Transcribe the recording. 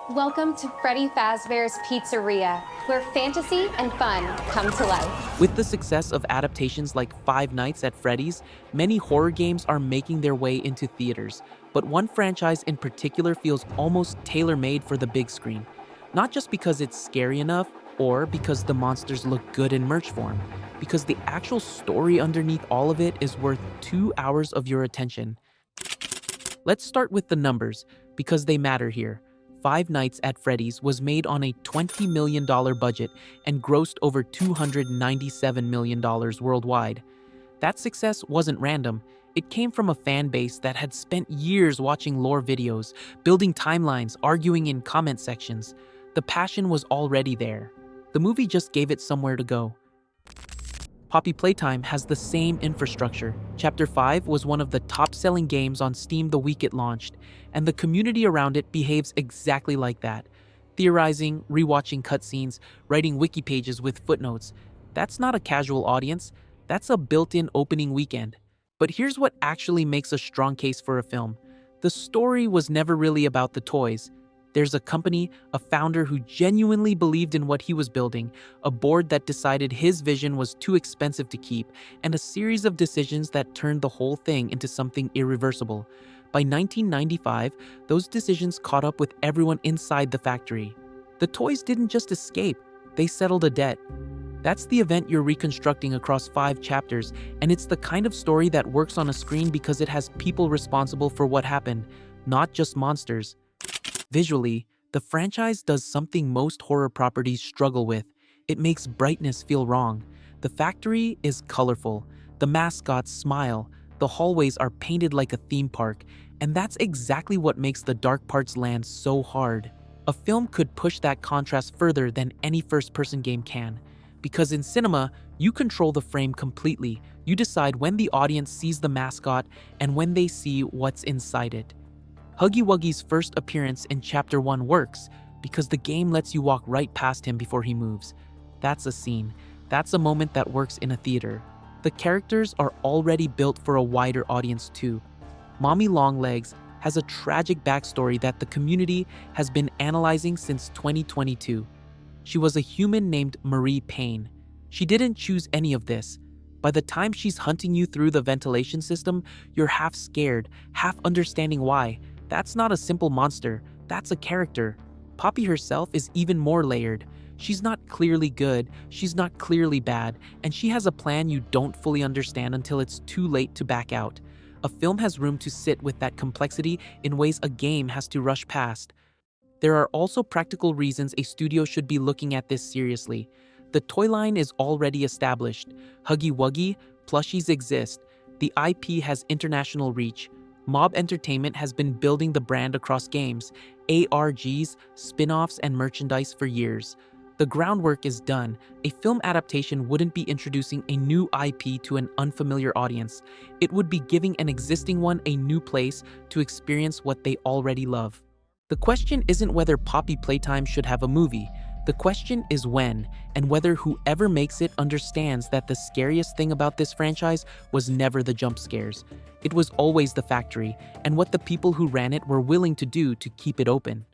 Welcome to Freddy Fazbear's Pizzeria, where fantasy and fun come to life. With the success of adaptations like Five Nights at Freddy's, many horror games are making their way into theaters, but one franchise in particular feels almost tailor-made for the big screen. Not just because it's scary enough, or because the monsters look good in merch form, because the actual story underneath all of it is worth 2 hours of your attention. Let's start with the numbers, because they matter here. Five Nights at Freddy's was made on a $20 million budget and grossed over $297 million worldwide. That success wasn't random. It came from a fan base that had spent years watching lore videos, building timelines, arguing in comment sections. The passion was already there. The movie just gave it somewhere to go. Poppy Playtime has the same infrastructure. Chapter 5 was one of the top-selling games on Steam the week it launched, and the community around it behaves exactly like that. Theorizing, rewatching cutscenes, writing wiki pages with footnotes. That's not a casual audience, that's a built-in opening weekend. But here's what actually makes a strong case for a film. The story was never really about the toys. There's a company, a founder who genuinely believed in what he was building, a board that decided his vision was too expensive to keep, and a series of decisions that turned the whole thing into something irreversible. By 1995, those decisions caught up with everyone inside the factory. The toys didn't just escape, they settled a debt. That's the event you're reconstructing across 5 chapters, and it's the kind of story that works on a screen because it has people responsible for what happened, not just monsters. Visually, the franchise does something most horror properties struggle with. It makes brightness feel wrong. The factory is colorful. The mascots smile. The hallways are painted like a theme park. And that's exactly what makes the dark parts land so hard. A film could push that contrast further than any first-person game can. Because in cinema, you control the frame completely. You decide when the audience sees the mascot and when they see what's inside it. Huggy Wuggy's first appearance in Chapter 1 works because the game lets you walk right past him before he moves. That's a scene. That's a moment that works in a theater. The characters are already built for a wider audience too. Mommy Longlegs has a tragic backstory that the community has been analyzing since 2022. She was a human named Marie Payne. She didn't choose any of this. By the time she's hunting you through the ventilation system, you're half scared, half understanding why. That's not a simple monster, that's a character. Poppy herself is even more layered. She's not clearly good, she's not clearly bad, and she has a plan you don't fully understand until it's too late to back out. A film has room to sit with that complexity in ways a game has to rush past. There are also practical reasons a studio should be looking at this seriously. The toy line is already established. Huggy Wuggy, plushies exist. The IP has international reach. Mob Entertainment has been building the brand across games, ARGs, spin-offs, and merchandise for years. The groundwork is done. A film adaptation wouldn't be introducing a new IP to an unfamiliar audience. It would be giving an existing one a new place to experience what they already love. The question isn't whether Poppy Playtime should have a movie. The question is when, and whether whoever makes it understands that the scariest thing about this franchise was never the jump scares. It was always the factory, and what the people who ran it were willing to do to keep it open.